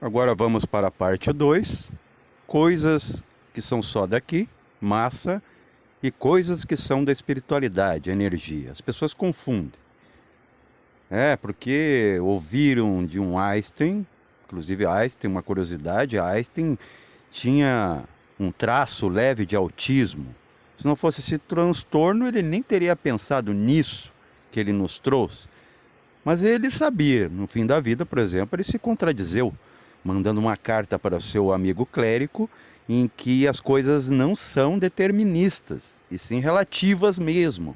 Agora vamos para a parte 2. Coisas que são só daqui, massa, e coisas que são da espiritualidade, energia. As pessoas confundem. Porque ouviram de um Einstein, inclusive Einstein, uma curiosidade, Einstein tinha um traço leve de autismo. Se não fosse esse transtorno, ele nem teria pensado nisso que ele nos trouxe. Mas ele sabia, no fim da vida, por exemplo, ele se contradizeu, mandando uma carta para seu amigo clérigo, em que as coisas não são deterministas, e sim relativas mesmo,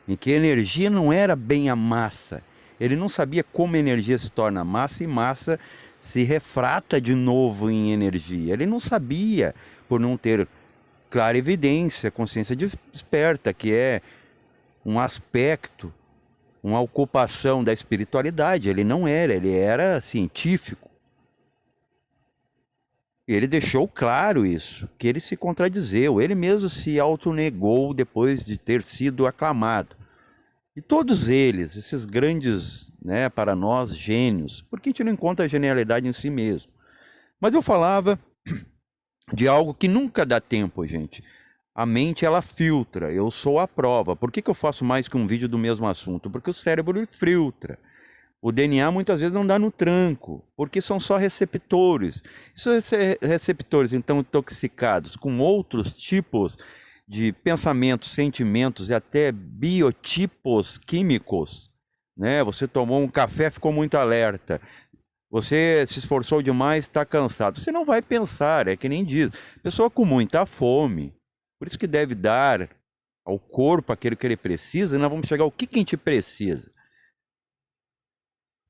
em que a energia não era bem a massa. Ele não sabia como a energia se torna massa e massa se refrata de novo em energia. Ele não sabia, por não ter clara evidência, consciência desperta, que é um aspecto, uma ocupação da espiritualidade. Ele não era, ele era científico. E ele deixou claro isso, que ele se contradizeu, ele mesmo se autonegou depois de ter sido aclamado. E todos eles, esses grandes, para nós, gênios, porque a gente não encontra a genialidade em si mesmo. Mas eu falava de algo que nunca dá tempo, gente. A mente, ela filtra, eu sou a prova. Por que eu faço mais que um vídeo do mesmo assunto? Porque o cérebro filtra. O DNA muitas vezes não dá no tranco, porque são só receptores. Esses receptores, então, intoxicados com outros tipos de pensamentos, sentimentos e até biotipos químicos, Você tomou um café, ficou muito alerta. Você se esforçou demais, está cansado. Você não vai pensar, é que nem diz. Pessoa com muita fome, por isso que deve dar ao corpo aquilo que ele precisa, e nós vamos chegar ao que a gente precisa.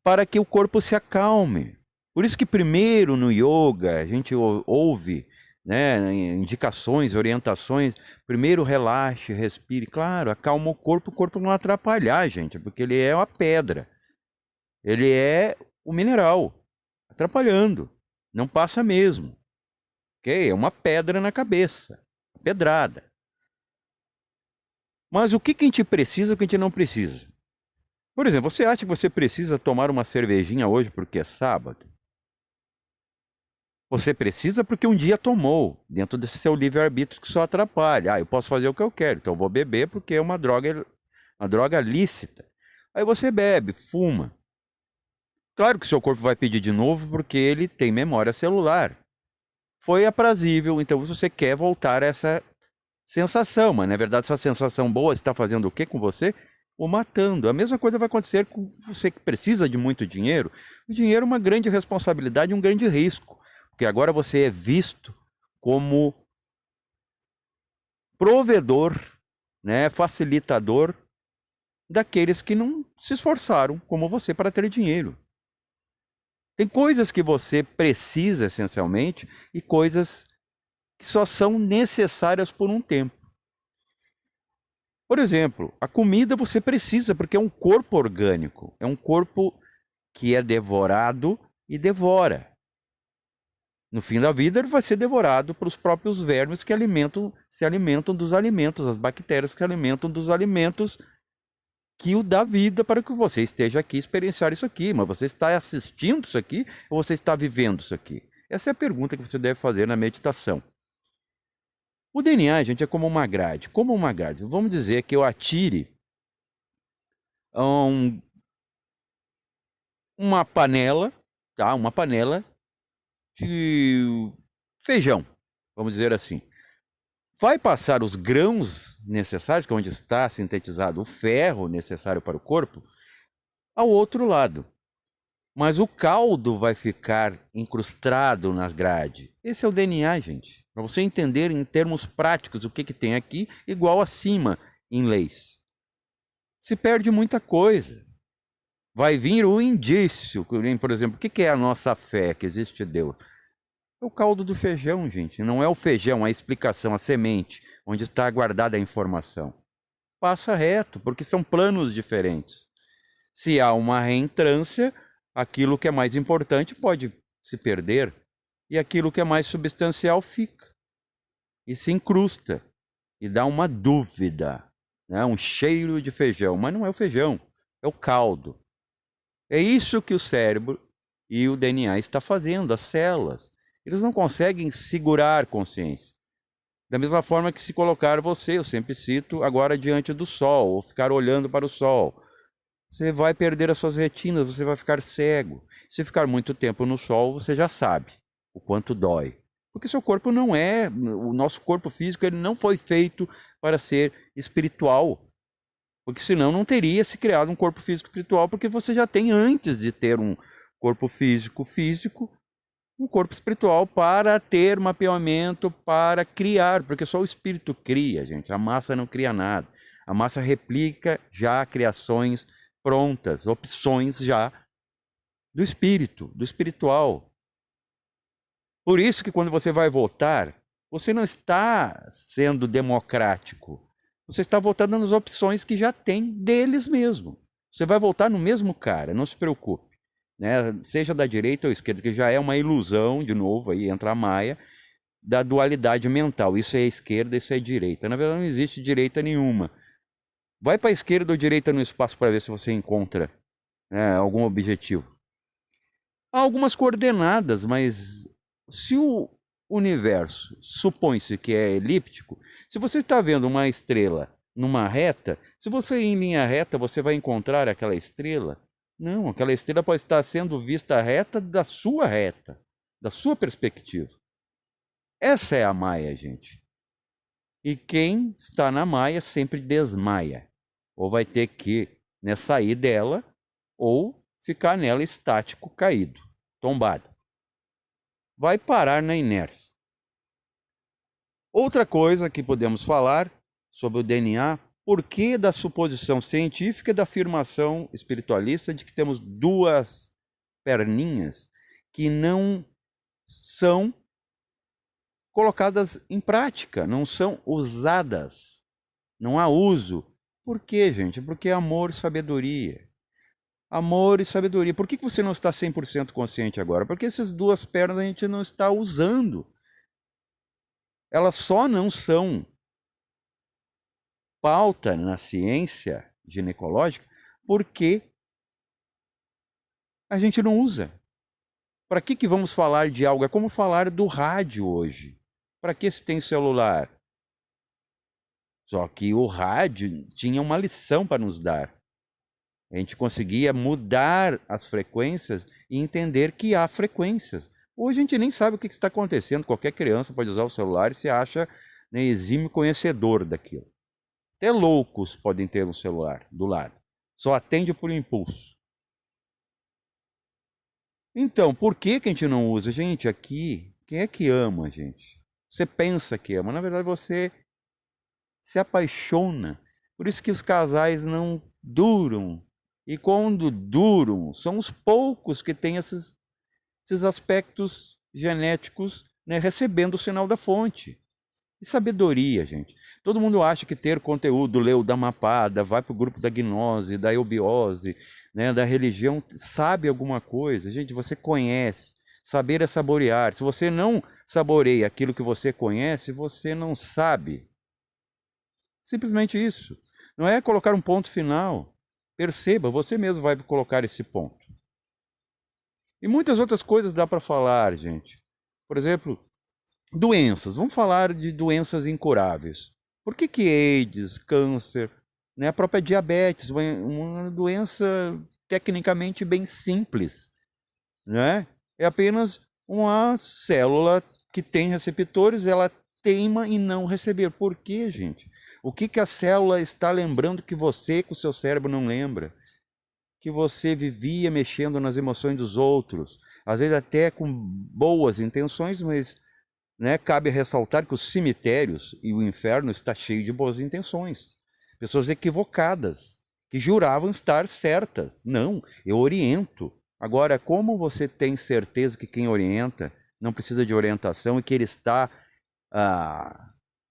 Para que o corpo se acalme. Por isso que primeiro no yoga a gente ouve indicações, orientações. Primeiro relaxe, respire. Claro, acalma o corpo não atrapalhar, gente, porque ele é uma pedra. Ele é o mineral, atrapalhando. Não passa mesmo. Ok? É uma pedra na cabeça, uma pedrada. Mas o que a gente precisa e o que a gente não precisa? Por exemplo, você acha que você precisa tomar uma cervejinha hoje porque é sábado? Você precisa porque um dia tomou, dentro desse seu livre-arbítrio que só atrapalha. Eu posso fazer o que eu quero, então eu vou beber porque é uma droga lícita. Aí você bebe, fuma. Claro que seu corpo vai pedir de novo porque ele tem memória celular. Foi aprazível, então você quer voltar a essa sensação, mas na verdade essa sensação boa está fazendo o que com você? O matando. A mesma coisa vai acontecer com você que precisa de muito dinheiro. O dinheiro é uma grande responsabilidade, um grande risco. Porque agora você é visto como provedor, facilitador daqueles que não se esforçaram como você para ter dinheiro. Tem coisas que você precisa essencialmente e coisas que só são necessárias por um tempo. Por exemplo, a comida você precisa porque é um corpo orgânico, é um corpo que é devorado e devora. No fim da vida, ele vai ser devorado pelos próprios vermes que se alimentam dos alimentos, as bactérias que se alimentam dos alimentos que o dá vida para que você esteja aqui experienciar isso aqui. Mas você está assistindo isso aqui ou você está vivendo isso aqui? Essa é a pergunta que você deve fazer na meditação. O DNA, gente, é como uma grade. Como uma grade. Vamos dizer que eu atire uma panela, tá? Uma panela de feijão, vamos dizer assim. Vai passar os grãos necessários, que é onde está sintetizado o ferro necessário para o corpo, ao outro lado. Mas o caldo vai ficar incrustado nas grades. Esse é o DNA, gente. Para você entender em termos práticos o que tem aqui, igual acima em leis. Se perde muita coisa. Vai vir o indício, por exemplo, o que é a nossa fé, que existe Deus? É o caldo do feijão, gente. Não é o feijão, a explicação, a semente, onde está guardada a informação. Passa reto, porque são planos diferentes. Se há uma reentrância, aquilo que é mais importante pode se perder, e aquilo que é mais substancial fica. E se incrusta, e dá uma dúvida, um cheiro de feijão. Mas não é o feijão, é o caldo. É isso que o cérebro E o DNA está fazendo, as células. Eles não conseguem segurar consciência. Da mesma forma que se colocar você, eu sempre cito, agora diante do sol, ou ficar olhando para o sol. Você vai perder as suas retinas, você vai ficar cego. Se ficar muito tempo no sol, você já sabe o quanto dói. Porque seu corpo não é, o nosso corpo físico, ele não foi feito para ser espiritual. Porque senão não teria se criado um corpo físico espiritual, porque você já tem antes de ter um corpo físico, um corpo espiritual para ter mapeamento, para criar, porque só o espírito cria, gente. A massa não cria nada. A massa replica já criações prontas, opções já do espírito, do espiritual. Por isso que quando você vai votar, você não está sendo democrático. Você está votando nas opções que já tem deles mesmo. Você vai votar no mesmo cara, não se preocupe. Né? Seja da direita ou esquerda, que já é uma ilusão, de novo, aí entra a Maia, da dualidade mental. Isso é esquerda, isso é direita. Na verdade, não existe direita nenhuma. Vai para a esquerda ou direita no espaço para ver se você encontra, né, algum objetivo. Há algumas coordenadas, mas se o universo supõe-se que é elíptico, se você está vendo uma estrela numa reta, se você ir em linha reta, você vai encontrar aquela estrela? Não, aquela estrela pode estar sendo vista reta, da sua perspectiva. Essa é a Maia, gente. E quem está na Maia sempre desmaia. Ou vai ter que, né, sair dela, ou ficar nela estático, caído, tombado. Vai parar na inércia. Outra coisa que podemos falar sobre o DNA, por que da suposição científica e da afirmação espiritualista de que temos duas perninhas que não são colocadas em prática, não são usadas, não há uso. Por quê, gente? Porque é amor e sabedoria. Amor e sabedoria. Por que você não está 100% consciente agora? Porque essas duas pernas a gente não está usando. Elas só não são pauta na ciência ginecológica porque a gente não usa. Para que vamos falar de algo? É como falar do rádio hoje. Para que se tem celular? Só que o rádio tinha uma lição para nos dar. A gente conseguia mudar as frequências e entender que há frequências. Hoje a gente nem sabe o que está acontecendo. Qualquer criança pode usar o celular e se acha, né, exímio conhecedor daquilo. Até loucos podem ter um celular do lado. Só atende por impulso. Então, por que a gente não usa? Gente, aqui, quem é que ama, gente? Você pensa que ama, na verdade você se apaixona. Por isso que os casais não duram. E quando duram, são os poucos que têm esses aspectos genéticos, né, recebendo o sinal da fonte. E sabedoria, gente. Todo mundo acha que ter conteúdo, leu da Mapada, vai para o grupo da gnose, da eubiose, né, da religião, sabe alguma coisa. Gente, você conhece. Saber é saborear. Se você não saboreia aquilo que você conhece, você não sabe. Simplesmente isso. Não é colocar um ponto final. Perceba, você mesmo vai colocar esse ponto. E muitas outras coisas dá para falar, gente. Por exemplo, doenças. Vamos falar de doenças incuráveis. Por que AIDS, câncer, né? A própria diabetes, uma doença tecnicamente bem simples, né? É apenas uma célula que tem receptores, ela teima em não receber. Por quê, gente? O que a célula está lembrando que você, com o seu cérebro, não lembra? Que você vivia mexendo nas emoções dos outros, às vezes até com boas intenções, mas, né, cabe ressaltar que os cemitérios e o inferno está cheio de boas intenções. Pessoas equivocadas, que juravam estar certas. Não, eu oriento. Agora, como você tem certeza que quem orienta não precisa de orientação e que ele está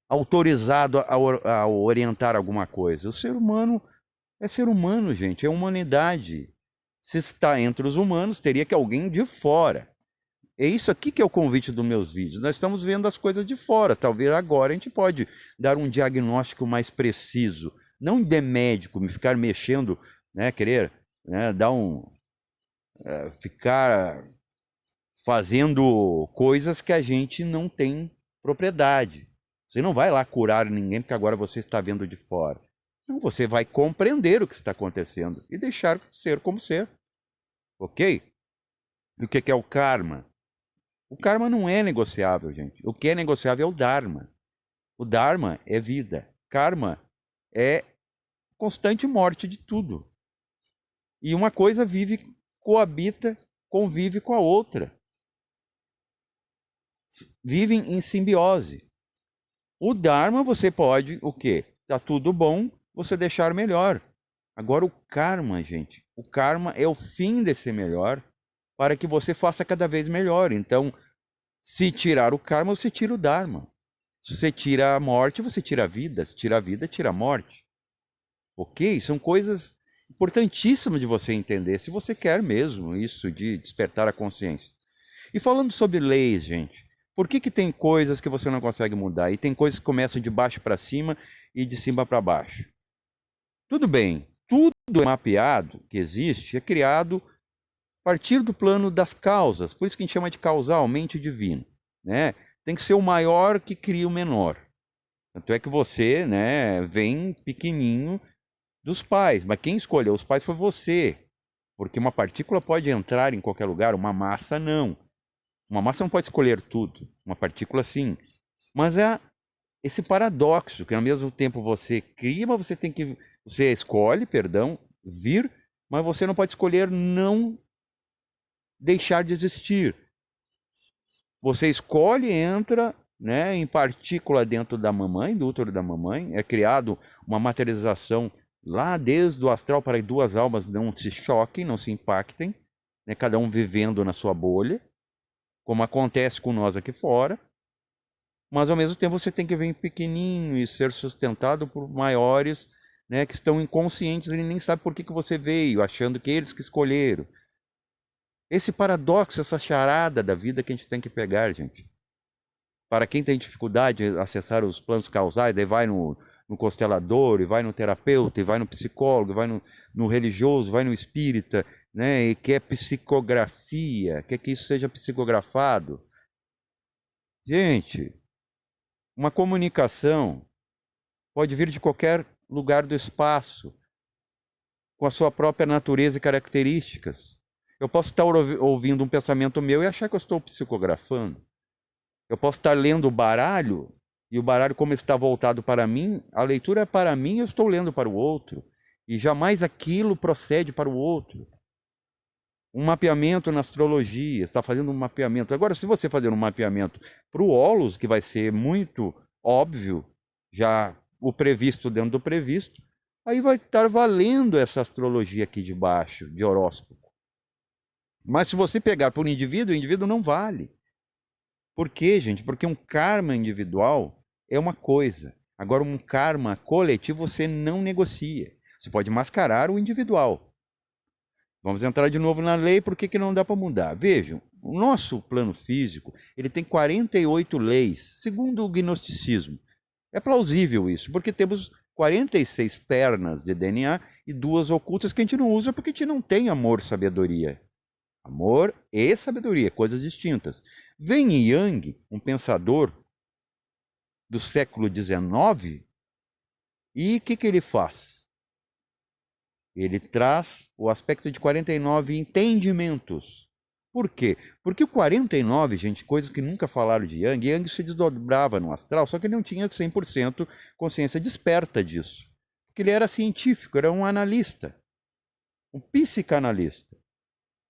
autorizado a orientar alguma coisa? O ser humano é ser humano, gente, é humanidade. Se está entre os humanos, teria que alguém de fora. É isso aqui que é o convite dos meus vídeos. Nós estamos vendo as coisas de fora. Talvez agora a gente pode dar um diagnóstico mais preciso. Não de médico, me ficar mexendo, né, querer, né, dar ficar fazendo coisas que a gente não tem propriedade. Você não vai lá curar ninguém porque agora você está vendo de fora. Não, você vai compreender o que está acontecendo e deixar ser como ser. Ok? E o que é o karma? O karma não é negociável, gente. O que é negociável é o dharma. O dharma é vida. Karma é constante morte de tudo. E uma coisa vive, coabita, convive com a outra. Vivem em simbiose. O dharma você pode, o quê? Tá tudo bom, você deixar melhor. Agora o karma, gente, o karma é o fim de ser melhor para que você faça cada vez melhor. Então, se tirar o karma, você tira o dharma. Se você tira a morte, você tira a vida. Se tira a vida, tira a morte. Ok? São coisas importantíssimas de você entender, se você quer mesmo isso de despertar a consciência. E falando sobre leis, gente, por que tem coisas que você não consegue mudar e tem coisas que começam de baixo para cima e de cima para baixo? Tudo bem, tudo é mapeado que existe, é criado a partir do plano das causas, por isso que a gente chama de causalmente divino, né? Tem que ser o maior que cria o menor. Tanto é que você, né, vem pequenininho dos pais, mas quem escolheu os pais foi você, porque uma partícula pode entrar em qualquer lugar, uma massa não. Uma massa não pode escolher tudo, uma partícula sim. Mas é esse paradoxo, que ao mesmo tempo você cria, mas você escolhe, perdão, vir, mas você não pode escolher não deixar de existir. Você escolhe, entra, né, em partícula dentro da mamãe, do útero da mamãe, é criado uma materialização lá desde o astral para que duas almas não se choquem, não se impactem, né, cada um vivendo na sua bolha, como acontece com nós aqui fora, mas ao mesmo tempo você tem que vir pequenininho e ser sustentado por maiores, né, que estão inconscientes e nem sabe por que você veio, achando que eles que escolheram. Esse paradoxo, essa charada da vida que a gente tem que pegar, gente. Para quem tem dificuldade de acessar os planos causais, daí vai no constelador, e vai no terapeuta, e vai no psicólogo, e vai no religioso, vai no espírita, né? E quer psicografia, quer que isso seja psicografado. Gente, uma comunicação pode vir de qualquer lugar do espaço, com a sua própria natureza e características. Eu posso estar ouvindo um pensamento meu e achar que eu estou psicografando. Eu posso estar lendo o baralho, e o baralho, como está voltado para mim, a leitura é para mim, eu estou lendo para o outro. E jamais aquilo procede para o outro. Um mapeamento na astrologia, está fazendo um mapeamento. Agora, se você fazer um mapeamento para o Holos, que vai ser muito óbvio, já o previsto dentro do previsto, aí vai estar valendo essa astrologia aqui de baixo, de horóscopo. Mas se você pegar por indivíduo, o indivíduo não vale. Por quê, gente? Porque um karma individual é uma coisa. Agora, um karma coletivo você não negocia. Você pode mascarar o individual. Vamos entrar de novo na lei, por que não dá para mudar? Vejam, o nosso plano físico ele tem 48 leis, segundo o gnosticismo. É plausível isso, porque temos 46 pernas de DNA e duas ocultas que a gente não usa porque a gente não tem amor e sabedoria. Amor e sabedoria, coisas distintas. Vem Yang, um pensador do século XIX, e o que ele faz? Ele traz o aspecto de 49 entendimentos. Por quê? Porque o 49, gente, coisas que nunca falaram de Yang, Yang se desdobrava no astral, só que ele não tinha 100% consciência desperta disso. Porque ele era científico, era um analista, um psicanalista.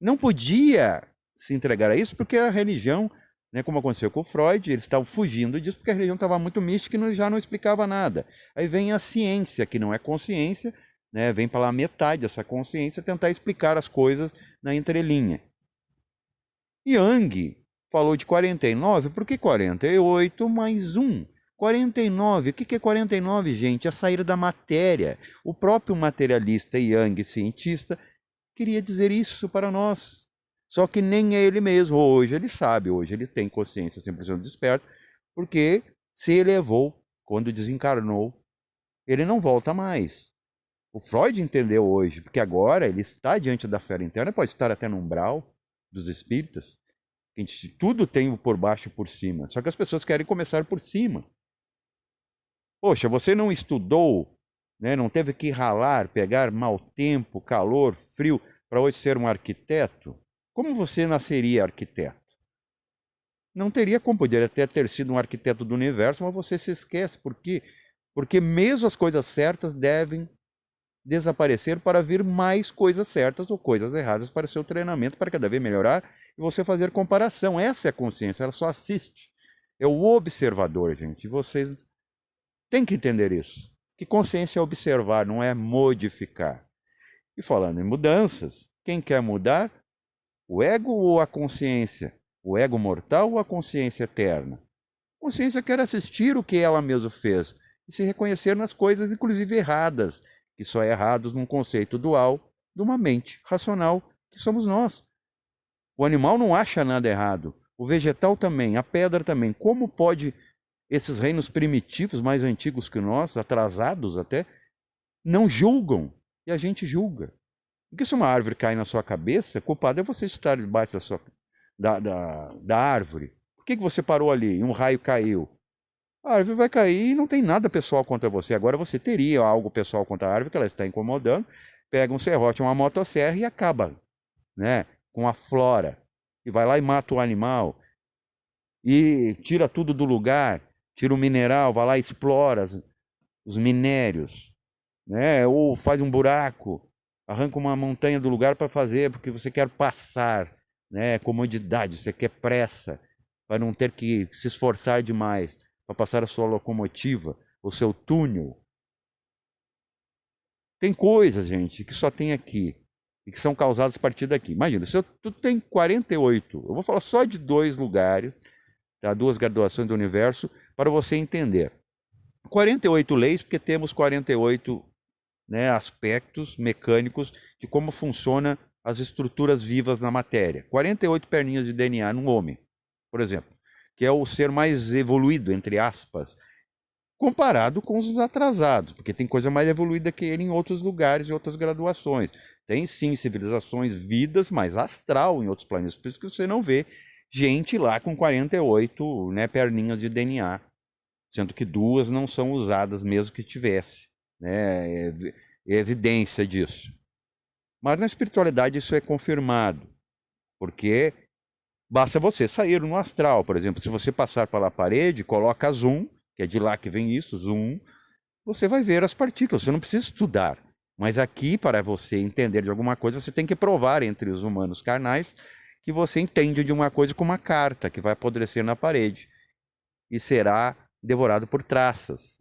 Não podia se entregar a isso porque a religião, né, como aconteceu com o Freud, eles estavam fugindo disso porque a religião estava muito mística e já não explicava nada. Aí vem a ciência, que não é consciência, né, vem pela metade dessa consciência tentar explicar as coisas na entrelinha. Yang falou de 49, por que 48 mais 1? 49, o que é 49, gente? É sair da matéria. O próprio materialista Yang, cientista, queria dizer isso para nós. Só que nem é ele mesmo. Hoje ele sabe, hoje ele tem consciência 100% desperto, porque se elevou quando desencarnou. Ele não volta mais. O Freud entendeu hoje, porque agora ele está diante da esfera interna, pode estar até no umbral dos espíritas, que a gente tudo tem por baixo e por cima. Só que as pessoas querem começar por cima. Poxa, você não estudou, né? Não teve que ralar, pegar mau tempo, calor, frio, para hoje ser um arquiteto? Como você nasceria arquiteto? Não teria como, poderia até ter sido um arquiteto do universo, mas você se esquece. Por quê? Porque mesmo as coisas certas devem desaparecer para vir mais coisas certas ou coisas erradas para o seu treinamento, para cada vez melhorar e você fazer comparação. Essa é a consciência, ela só assiste. É o observador, gente. E vocês têm que entender isso. Que consciência é observar, não é modificar. E falando em mudanças, quem quer mudar? O ego ou a consciência? O ego mortal ou a consciência eterna? A consciência quer assistir o que ela mesma fez e se reconhecer nas coisas, inclusive erradas, que só é errados num conceito dual de uma mente racional, que somos nós. O animal não acha nada errado, o vegetal também, a pedra também. Como pode esses reinos primitivos, mais antigos que nós, atrasados até, não julgam e a gente julga? Porque se uma árvore cai na sua cabeça, culpado é você estar debaixo da árvore. Por que você parou ali? Um raio caiu. A árvore vai cair e não tem nada pessoal contra você. Agora você teria algo pessoal contra a árvore que ela está incomodando, pega um serrote, uma motosserra e acaba, né, com a flora. E vai lá e mata o animal. E tira tudo do lugar, tira o mineral, vai lá e explora os minérios, né? Ou faz um buraco, arranca uma montanha do lugar para fazer, porque você quer passar, né? Comodidade, você quer pressa, para não ter que se esforçar demais para passar a sua locomotiva, o seu túnel. Tem coisas, gente, que só tem aqui e que são causadas a partir daqui. Imagina, se tu tem 48, eu vou falar só de 2 lugares, tá? 2 graduações do universo, para você entender. 48 leis, porque temos 48, né, aspectos mecânicos de como funcionam as estruturas vivas na matéria. 48 perninhas de DNA num homem, por exemplo, que é o ser mais evoluído, entre aspas, comparado com os atrasados, porque tem coisa mais evoluída que ele em outros lugares e outras graduações. Tem sim civilizações, vidas mais astral em outros planetas, por isso que você não vê gente lá com 48, né, perninhas de DNA, sendo que 2 não são usadas mesmo que tivesse, né? É evidência disso. Mas na espiritualidade isso é confirmado, porque basta você sair no astral, por exemplo, se você passar pela parede, coloca zoom, que é de lá que vem isso, zoom, você vai ver as partículas, você não precisa estudar. Mas aqui, para você entender de alguma coisa, você tem que provar entre os humanos carnais que você entende de uma coisa com uma carta que vai apodrecer na parede e será devorado por traças.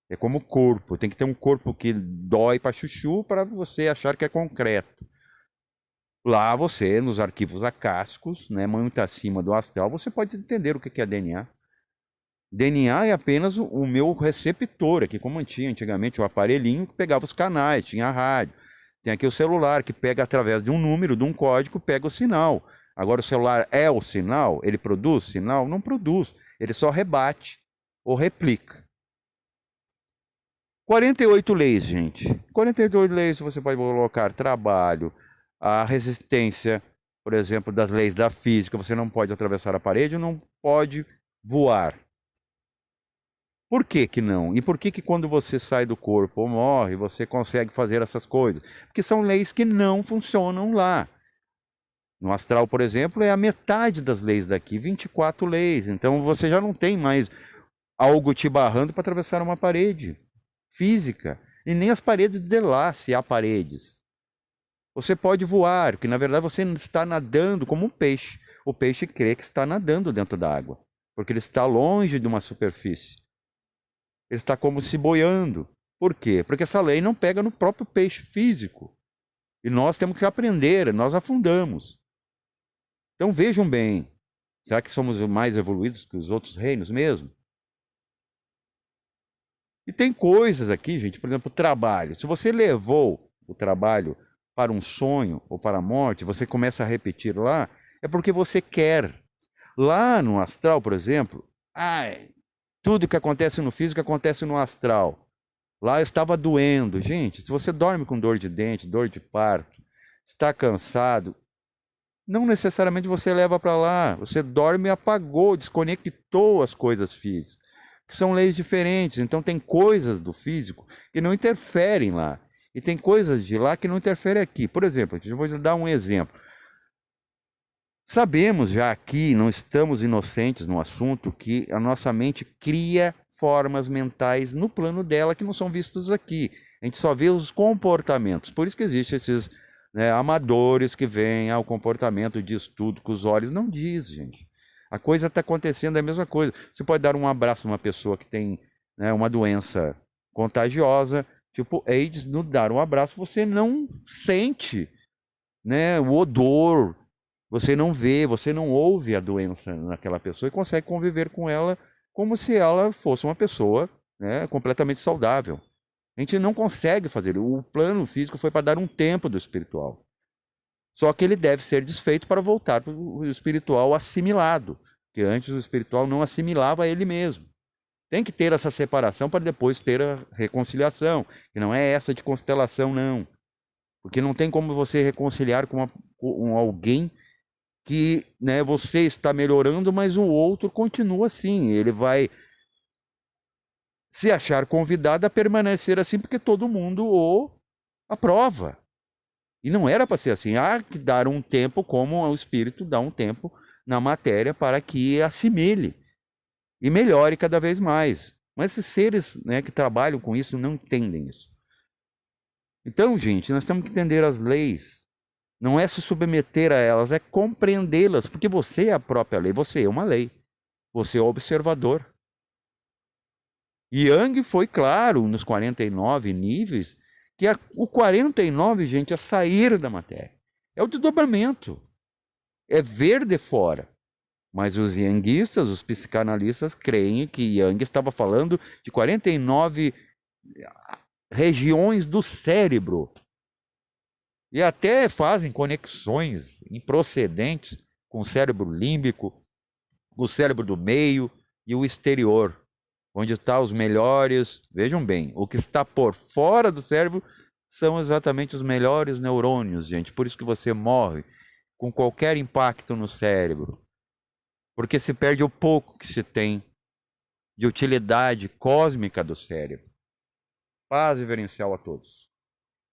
É como o corpo, tem que ter um corpo que dói para chuchu para você achar que é concreto. Lá você, nos arquivos acásticos, né, muito acima do astral, você pode entender o que é DNA. DNA é apenas o meu receptor, aqui como tinha antigamente o aparelhinho que pegava os canais, tinha a rádio. Tem aqui o celular que pega através de um número, de um código, pega o sinal. Agora o celular é o sinal? Ele produz sinal? Não produz. Ele só rebate ou replica. 48 leis, gente. 48 leis você pode colocar trabalho, a resistência, por exemplo, das leis da física. Você não pode atravessar a parede, não pode voar. Por que que não? E por que que quando você sai do corpo ou morre, você consegue fazer essas coisas? Porque são leis que não funcionam lá. No astral, por exemplo, é a metade das leis daqui, 24 leis. Então você já não tem mais algo te barrando para atravessar uma parede física. E nem as paredes de lá, se há paredes. Você pode voar, que na verdade você está nadando como um peixe. O peixe crê que está nadando dentro da água, porque ele está longe de uma superfície. Ele está como se boiando. Por quê? Porque essa lei não pega no próprio peixe físico. E nós temos que aprender, nós afundamos. Então vejam bem, será que somos mais evoluídos que os outros reinos mesmo? E tem coisas aqui, gente, por exemplo, o trabalho. Se você levou o trabalho para um sonho ou para a morte, você começa a repetir lá, é porque você quer. Lá no astral, por exemplo, tudo que acontece no físico acontece no astral. Lá estava doendo. Gente, se você dorme com dor de dente, dor de parto, está cansado, não necessariamente você leva para lá. Você dorme e apagou, desconectou as coisas físicas, que são leis diferentes. Então tem coisas do físico que não interferem lá. E tem coisas de lá que não interferem aqui. Por exemplo, eu vou dar um exemplo. Sabemos já aqui, não estamos inocentes no assunto, que a nossa mente cria formas mentais no plano dela que não são vistas aqui. A gente só vê os comportamentos. Por isso que existem esses, né, amadores que veem o comportamento de estudo com os olhos. Não diz, gente. A coisa está acontecendo, é a mesma coisa. Você pode dar um abraço a uma pessoa que tem, né, uma doença contagiosa, tipo AIDS, no dar um abraço, você não sente, né, o odor, você não vê, você não ouve a doença naquela pessoa e consegue conviver com ela como se ela fosse uma pessoa, né, completamente saudável. A gente não consegue fazer. O plano físico foi para dar um tempo do espiritual. Só que ele deve ser desfeito para voltar para o espiritual assimilado, que antes o espiritual não assimilava ele mesmo. Tem que ter essa separação para depois ter a reconciliação, que não é essa de constelação, não. Porque não tem como você reconciliar com alguém que, né, você está melhorando, mas o outro continua assim. Ele vai se achar convidado a permanecer assim porque todo mundo o aprova. E não era para ser assim. Há que dar um tempo, como o espírito dá um tempo na matéria para que assimile e melhore cada vez mais. Mas esses seres, né, que trabalham com isso não entendem isso. Então, gente, nós temos que entender as leis. Não é se submeter a elas, é compreendê-las, porque você é a própria lei, você é uma lei. Você é o observador. Yang foi claro nos 49 níveis que o 49, gente, é sair da matéria. É o desdobramento. É ver de fora. Mas os yanguistas, os psicanalistas, creem que Yang estava falando de 49 regiões do cérebro. E até fazem conexões improcedentes com o cérebro límbico, o cérebro do meio e o exterior, onde estão os melhores. Vejam bem, o que está por fora do cérebro são exatamente os melhores neurônios, gente. Por isso que você morre com qualquer impacto no cérebro, porque se perde o pouco que se tem de utilidade cósmica do cérebro. Paz reverencial a todos.